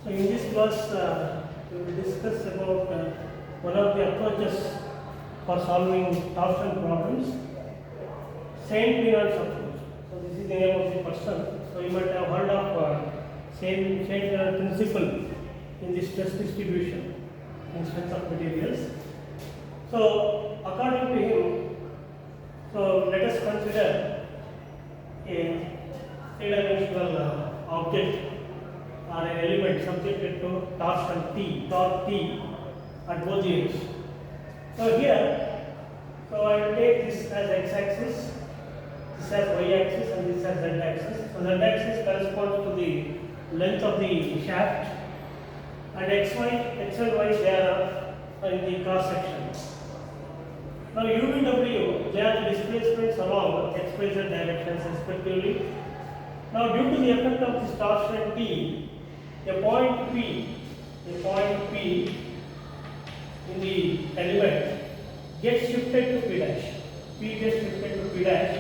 So in this class, we will discuss about one of the approaches for solving torsion problems, Saint Bernard's approach. So this is the name of the person. So you might have heard of Saint Bernard principle in the stress distribution in strength of materials. So according to him, so let us consider a three-dimensional object or an element subjected to torsion T, torque T at both the ends. So here, so I will take this as x-axis, this as y-axis, and this as z-axis. So z-axis corresponds to the length of the shaft, and x and y they are in the cross section. Now u and w they are the displacements along x, y, z directions respectively. Now due to the effect of this torsion T, a point P in the element gets shifted to P dash. P gets shifted to P dash.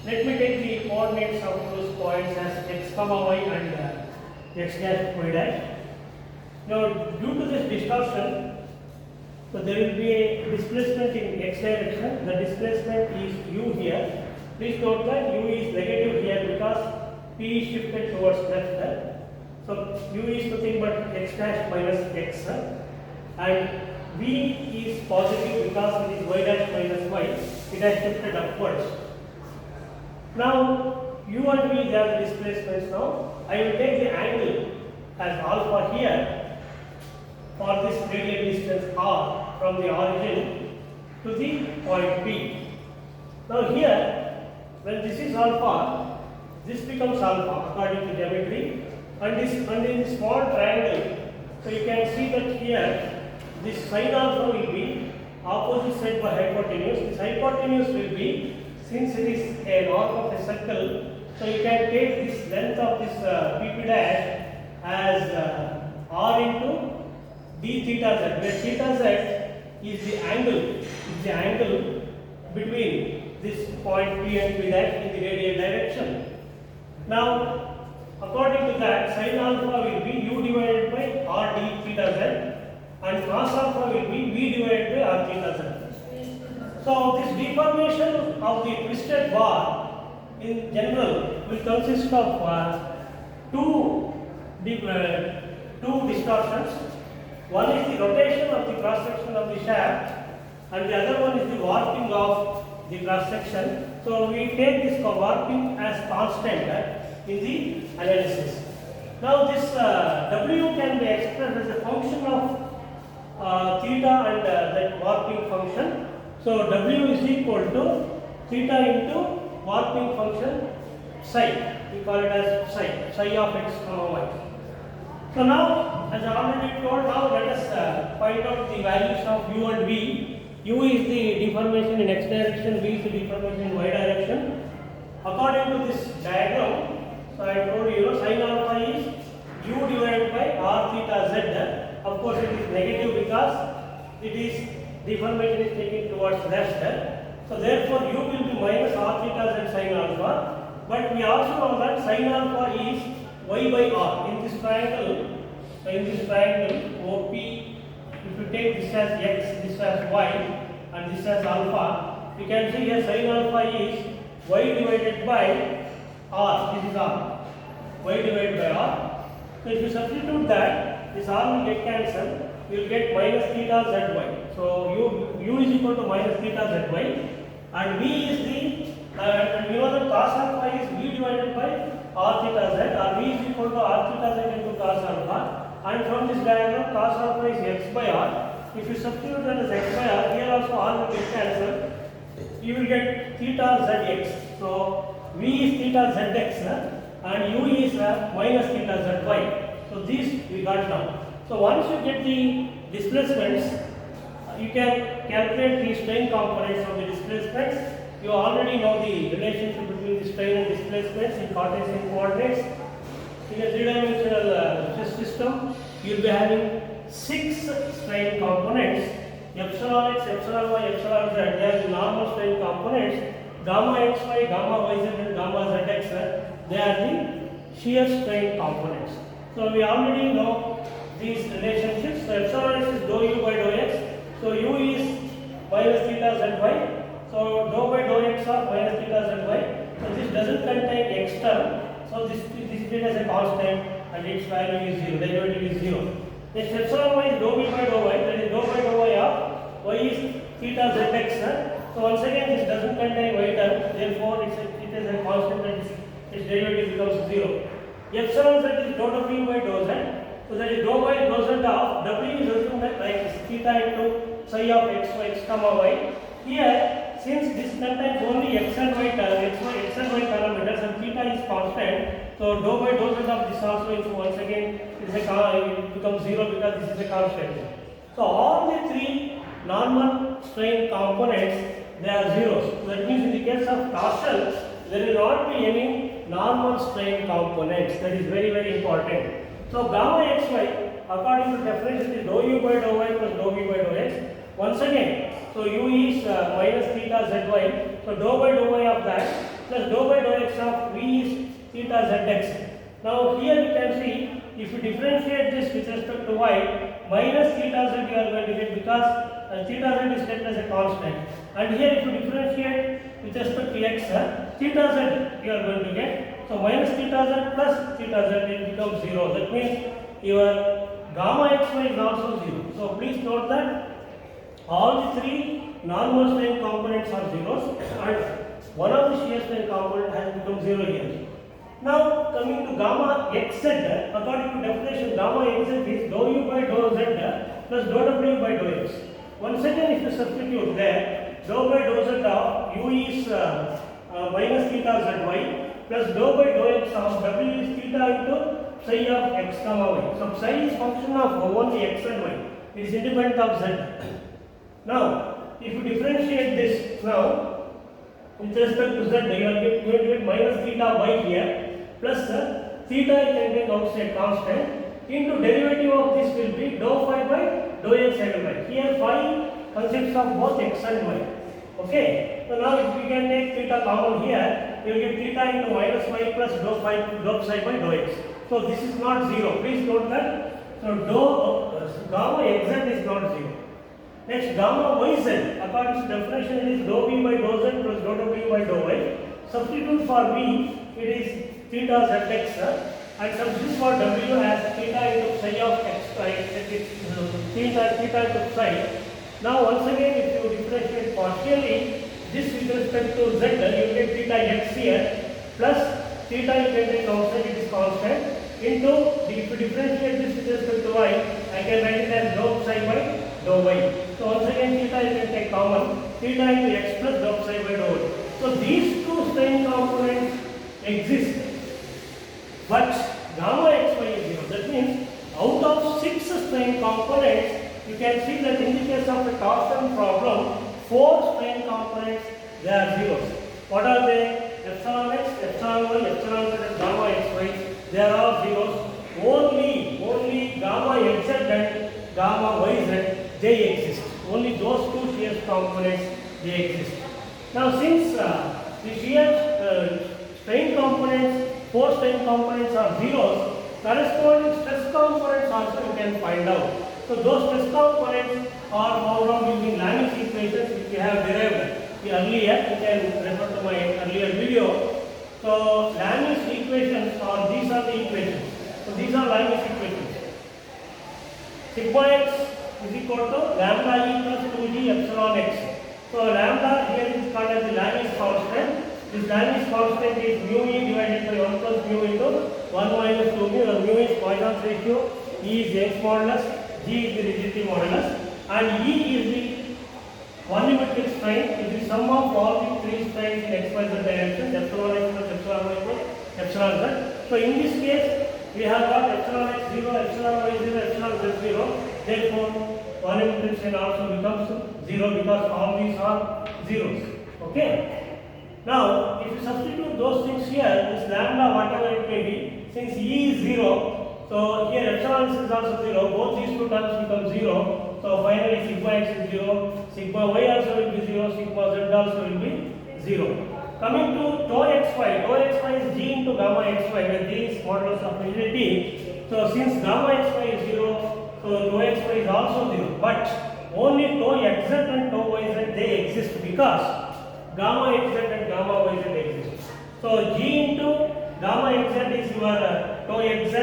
Let me take the coordinates of those points as x, y and x dash, y dash. Now due to this distortion, so there will be a displacement in x direction. The displacement is u here. Please note that u is negative here because P is shifted towards left. So u is nothing but x dash minus x, and v is positive because it is y dash minus y. It has shifted upwards. Now u and v they are the displacements. Now I will take the angle as alpha here for this radial distance r from the origin to the point P. Now here, when this is alpha, this becomes alpha according to geometry, and in this small triangle, so you can see that here this side alpha will be opposite side by hypotenuse. This hypotenuse will be, since it is an arc of a circle, so you can take this length of this PP dash as r into d theta z, where theta z is the angle between this point P and P dash in the radial direction. Now, according to that, sin alpha will be u divided by r d theta z, and cos alpha will be v divided by r theta z. So this deformation of the twisted bar in general will consist of two distortions. One is the rotation of the cross section of the shaft, and the other one is the warping of the cross section. So we take this warping as constant in the analysis. Now this W can be expressed as a function of theta and that warping function. So W is equal to theta into warping function psi. We call it as psi of x, y. So now, as I already told, now let us find out the values of u and v. U is the deformation in x direction, v is the deformation in y direction. According to this diagram, so I told you, sin alpha is u divided by r theta z. Of course, it is negative because it is deformation is taken towards left. So therefore, u will be minus r theta z sin alpha. But we also know that sin alpha is y by r. In this triangle, OP, if you take this as x, this as y, and this as alpha, you can see here sin alpha is y divided by r. This is r. Y divided by r. So if you substitute that, this r will get cancelled. You will get minus theta zy. So u is equal to minus theta zy, and v is the and you know that cos alpha is v divided by r theta z, or v is equal to r theta z into cos alpha. And from this diagram, cos alpha is x by r. If you substitute that as x by r, here also r will get cancelled. You will get theta zx. So v is theta zx and u is minus theta zy. So these we got now. So once you get the displacements, you can calculate the strain components of the displacements. You already know the relationship between the strain and displacements in Cartesian coordinates. In a three-dimensional stress system, you will be having 6 strain components: epsilon x, epsilon y, epsilon z. They are the normal strain components. Gamma xy, gamma yz, and gamma zx. They are the shear strain components. So we already know these relationships. So epsilon x is dou u by dou x. So u is minus theta zy. So dou by dou x of minus theta zy. So this doesn't contain x term. So this is treated as a constant and its value is 0. Derivative is 0. Next epsilon y is dou v by dou y. That is dou by dou y of y is theta zx. So once again this doesn't contain y term. Therefore it is a constant and its derivative becomes 0. Epsilon z is dou w by dou z. So that is dou by dou z of w is assumed like this theta into psi of x comma y. Here, since this contains only x and y parameters and theta is constant, so dou by dou z of this also is once again it becomes 0 because this is a constant. So all the three normal strain components, they are zeros. So that means in the case of torsion, there will not be any normal strain components. That is very, very important. So gamma xy, according to definition, is dou u by dou y plus dou v by dou x. Once again, so u is minus theta zy. So dou by dou y of that plus dou by dou x of v is theta zx. Now here you can see, if you differentiate this with respect to y, minus theta z you are going to get because theta z is taken as a constant. And here if you differentiate with respect to x, theta z you are going to get. So minus theta z plus theta z it becomes 0. That means your gamma xy is also 0. So please note that all the three normal strain components are zeros and one of the shear strain component has become 0 here. Now coming to gamma xz, according to definition, gamma xz is dou u by dou z plus dou w by dou x. Once again, if you substitute there, dou by dou z of u is minus theta zy plus dou by dou x of w is theta into psi of x comma y. So psi is function of only x and y. It is independent of z. Now, if you differentiate this now, with respect to z, you are going to get minus theta y here, plus theta is contained outside constant, into derivative of this will be dou phi by dou x and y. Here phi consists of both x and y. Okay, so now if we can take theta common here, you will get theta into minus y plus dou psi by dou x. So this is not 0. Please note that. So gamma xz is not 0. Next, gamma yz, according to definition, it is dou v by dou z plus dou w by dou y. Substitute for v, it is theta zx, and substitute for w as theta into psi of x, theta into psi. Now, once again, if you differentiate partially this with respect to z, you get theta x here, plus theta you can take outside, it is constant, into, if you differentiate this with respect to y, I can write it as dou psi by dou y. So once again theta you can take common, theta into x plus dou psi by dou y. So these two strain components exist, but gamma xy is 0. That means out of 6 strain components, you can see that in the case of a torsion problem, 4 strain components, they are zeros. What are they? Epsilon x, epsilon y, epsilon z and gamma xy, they are all zeros. Only gamma xz and gamma yz, they exist. Only those two shear components, they exist. Now since the shear strain components, 4 strain components are zeros, corresponding stress components also you can find out. So those stress components are found out using Laplace equations which we have derived earlier. You can refer to my earlier video. So Laplace equations are, these are the equations. So these are Laplace equations. Sigma x is equal to lambda e plus 2g epsilon x. So lambda here is called as the Laplace constant. This Laplace constant is mu e divided by 1 plus mu into 1 minus 2 mu. Mu is Poisson's ratio, e is Young's modulus, g is the rigidity modulus, and e is the volumetric strain. It is the sum of all the 3 strains in x, y, z direction, epsilon x plus epsilon y plus epsilon z. So in this case, we have got epsilon x 0, epsilon y 0, epsilon z 0. Therefore, volumetric strain also becomes 0 because all these are zeros. Okay. Now, if you substitute those things here, this lambda, whatever it may be, since e is 0, so here epsilon x is also 0, both these two terms become 0. So finally sigma x is 0, sigma y also will be 0, sigma z also will be 0. Coming to tau xy is g into gamma xy, where g is modulus of rigidity. So since gamma xy is 0, so rho xy is also 0. But only tau xz and tau yz they exist because gamma xz and gamma yz exist. So g into gamma xz is your tau xz.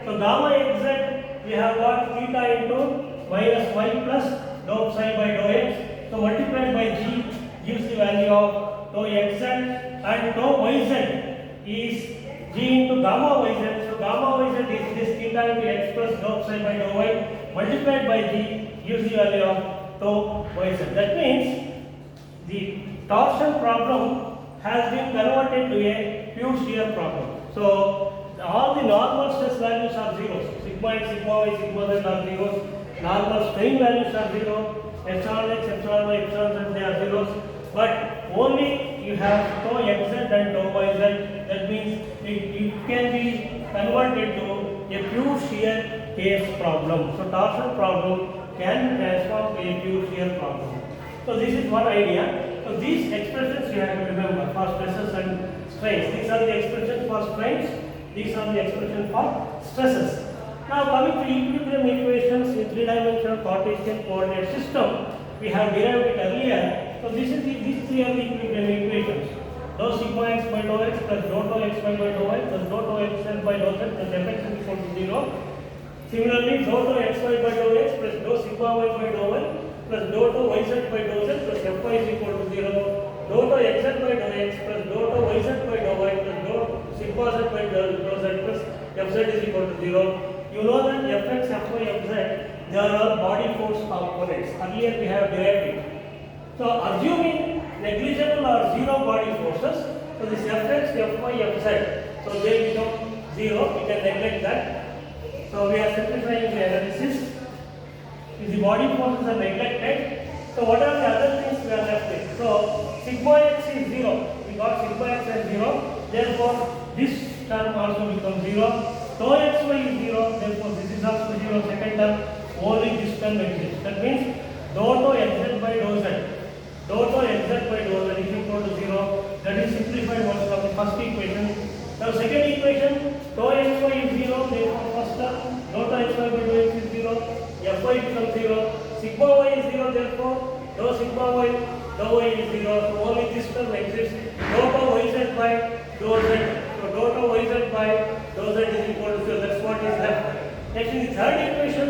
So gamma xz we have got theta into minus y plus dou psi by dou x. So multiplied by g gives the value of tau xz, and tau yz is g into gamma yz. So gamma yz is this theta into x plus dou psi by dou y multiplied by g gives the value of tau yz. That means the torsion problem has been converted to a pure shear problem. So all the normal stress values are zeros. Sigma x, sigma y, sigma z are zeros. Normal strain values are zero. Epsilon x, epsilon y, epsilon z they are zeros. But only you have tau xz and tau yz. That means it can be converted to a pure shear case problem. So torsion problem can be transformed to a pure shear problem. So this is one idea. So these expressions you have to remember for stresses and strains. These are the expressions for strains. These are the expressions for stresses. Now coming to equilibrium equations in three-dimensional Cartesian coordinate system, we have derived it earlier. So these three are the equilibrium equations. Dou sigma x by dou x plus dou tau x by dou y plus dou tau xz by dou z plus fx is equal to 0. Similarly, dou tau xy by dou x plus dou sigma y by dou y plus dou tau yz by dou z plus fy is equal to 0. Dou tau xz by dou x plus dou tau yz by dou y plus dou sigma z by dou z plus fz is equal to 0. You know that fx, fy, fz, they are all body force components. Earlier we have derived it. So assuming negligible or zero body forces, so this fx, fy, fz, so they become 0. We can neglect that. So we are simplifying the analysis. If the body forces are neglected, so what are the other things we are left with? So sigma x is 0. We got sigma x as 0. Therefore this term also becomes 0. Tau xy is 0. Therefore this is also 0. Second term, only this term exists. That means dou tau xz by dou z. Dou tau xz by dou z is equal to 0. That is simplified version of the first equation. Now second equation, tau xy is 0. Therefore first term, dou tau xy by dou x is 0. Fy becomes 0. Sigma y is 0. Therefore dou sigma y, dou y is 0. So only this term exists. Dou tau yz by dou z. So dou tau yz by dou z is equal to 0. That's what is left. Next in the third equation,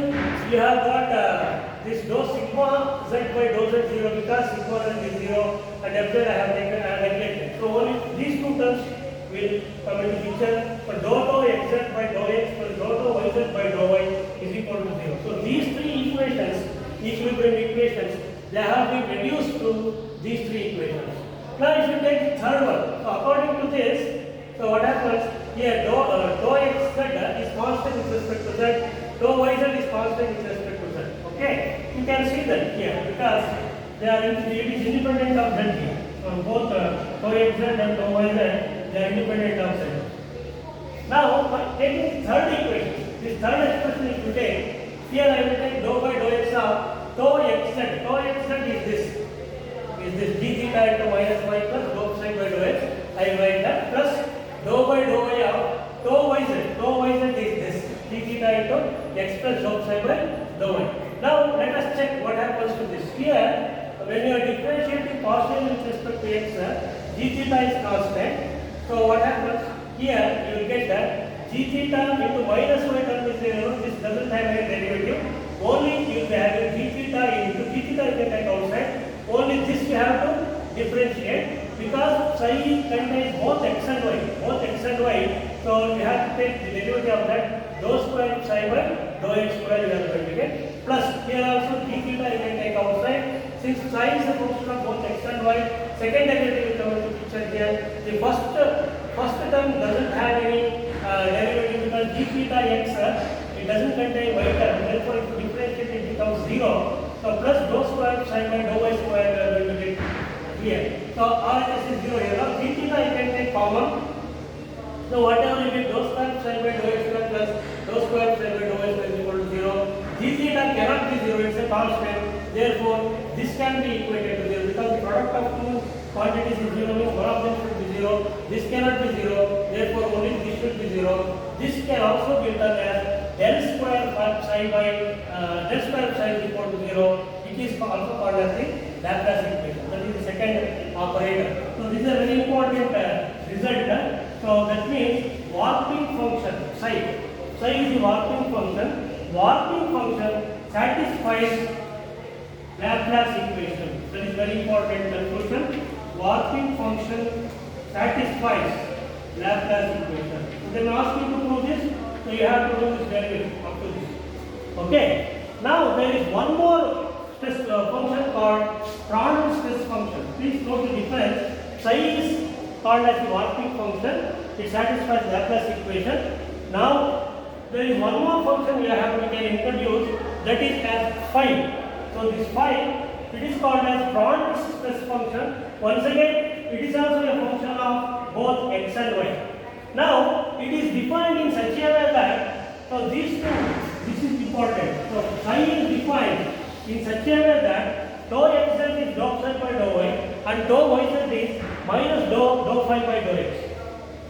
you have got this dou sigma z by dou z 0 because sigma z is 0 and fz I have neglected. So only these two terms will come into picture. But dou tau xz by dou x plus dou tau yz by dou y is equal to 0. So these three equations, equilibrium equations, they have been reduced to these three equations. Now if you take the third one, so according to this, so what happens here, dou xz is constant with respect to z, dou yz is constant with respect to z. Okay, you can see that here because it is independent of z here. So both tau xz and tau yz, they are independent of z. Now taking the third equation, this third expression if you take, here I will take dou by dou x of tau xz. Tau xz is this d theta into minus y plus dou psi by dou x. I will write that plus dou by dou y of tau yz. Tau yz is this d theta into x plus dou psi by dou y. Now let us check what happens to this. Here, when you are differentiating partially with respect to x, d theta is constant. So what happens? Here you will get that g theta into minus y term is there. This doesn't have any derivative. Only you will be having g theta into g theta you can take outside. Only this you have to differentiate because psi contains both x and y. Both x and y. So you have to take the derivative of that. Dou square psi by dou x square you are going to get. Plus here also d theta you can take outside. Since psi is a function of both x and y, second derivative will come into picture here. The first term doesn't have any derivative because d theta x it doesn't contain y term. Therefore, if you differentiate it becomes 0. So plus dou square psi by dou y square we are going to get here. So RHS is 0 here. Now d theta you can take common. So whatever you get dou square psi by dou x square plus dou square psi by dou y square is equal to 0. D theta cannot be 0. It's a constant. Therefore, this can be equated to 0 because the product of two quantities is 0 means one of them should be 0. This cannot be 0. Therefore, only this should be 0. This can also be written as psi by del square psi is equal to 0. It is also called as the Laplace equation. That is the second operator. So this is a very important result. So that means warping function psi. Psi is the warping function. Warping function satisfies Laplace equation. That is very important conclusion. Warping function satisfies Laplace equation. So they will ask you to prove this. So you have to do this derivation up to this. Okay. Now there is one more stress function called Torsion stress function. Please note the difference. Psi is called as the warping function. It satisfies Laplace equation. Now there is one more function we can introduce, that is as phi. So this phi, it is called as Torsion stress function. Once again, it is also a function of both x and y. Now it is defined in such a way that these two, this is important. So phi is defined in such a way that dou xz is dou psi by dou y and dou yz is minus dou phi by dou x.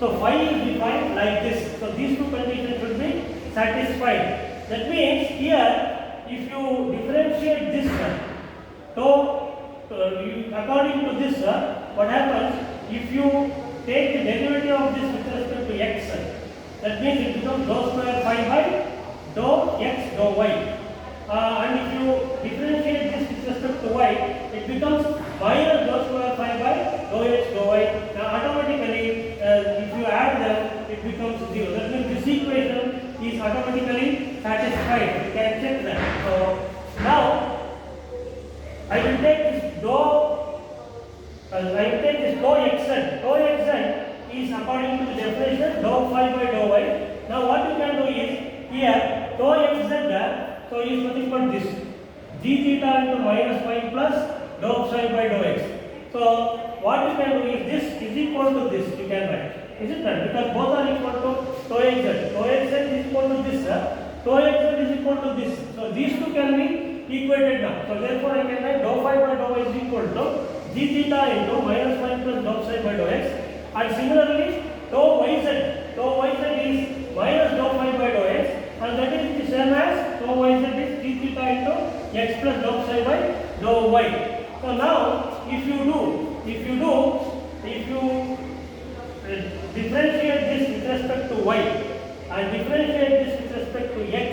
So phi is defined like this. So these two conditions should be satisfied. That means here, if you differentiate this according to this, what happens? If you take the derivative of this with respect to x, that means it becomes dou square phi by dou x dou y. And if you differentiate this with respect to y, it becomes minus dou square phi by dou x dou y. Now automatically, if you add them, it becomes 0. That means this equation is automatically satisfied. You can check that. So now I will take this dou xz. Dou xz is according to the definition dou phi by dou y. Now what you can do is here dou xz. So is nothing but this g theta into minus phi plus dou psi by dou x. So what you can do is this is equal to this. You can write, is it not? Because both are equal to dou xz. Dou xz is equal to this. Dou xz is equal to this. So these two can be equated now. So therefore I can write dou phi by dou y is equal to g theta into minus phi plus dou psi by dou x. And similarly dou yz is minus dou phi by dou x, and that is the same as dou yz is g theta into x plus dou psi by dou y. So now if you differentiate this with respect to y and differentiate this with respect to x,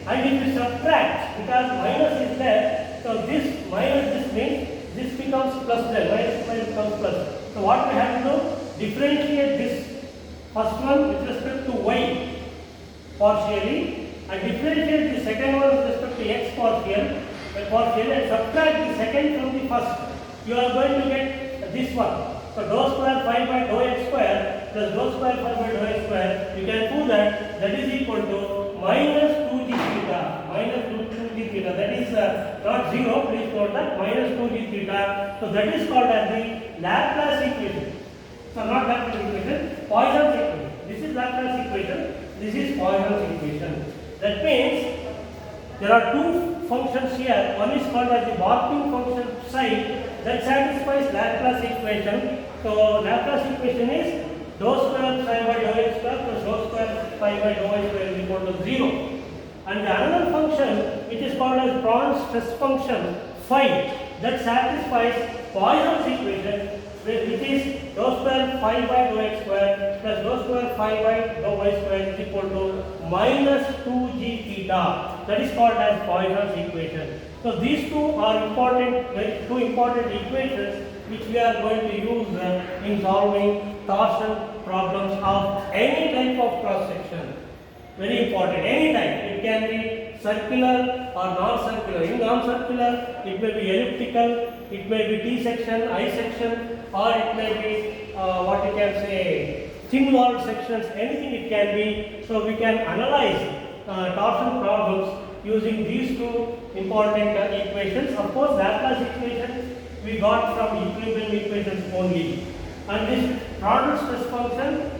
and if you subtract, because minus is there, so this minus this means this becomes plus there, minus becomes plus. So what we have to do, differentiate this first one with respect to y partially and differentiate the second one with respect to x partially and subtract the second from the first. You are going to get this one. So dou square phi by dou x square plus dou square phi by dou x square, you can prove that is equal to minus 2g theta. Minus 2g theta. That is not 0, please note that, minus 2g theta. So that is called as the Laplace equation. So not Laplace equation, Poisson's equation. This is Laplace equation, this is Poisson's equation. That means there are two functions here. One is called as the warping function psi that satisfies Laplace equation. So Laplace equation is dou square psi by dou x square plus dou square phi by dou y square is equal to 0. And the another function which is called as Torsion stress function phi that satisfies Poisson's equation, which is dou square phi by dou x square plus dou square phi by dou y square is equal to minus 2g theta. That is called as Poisson's equation. So these two are two important equations which we are going to use in solving torsion problems of any type of cross section. Very important, any type. It can be circular or non-circular. In non-circular, it may be elliptical, it may be T section, I section, or it may be what you can say thin-walled sections. Anything it can be. So we can analyze torsion problems using these two important equations. Of course, Laplace equation we got from equilibrium equations only. And this Torsion stress function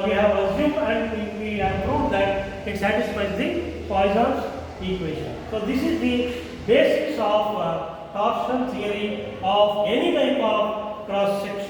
we have assumed and we have proved that it satisfies the Poisson's equation. So this is the basics of torsion theory of any type of cross section.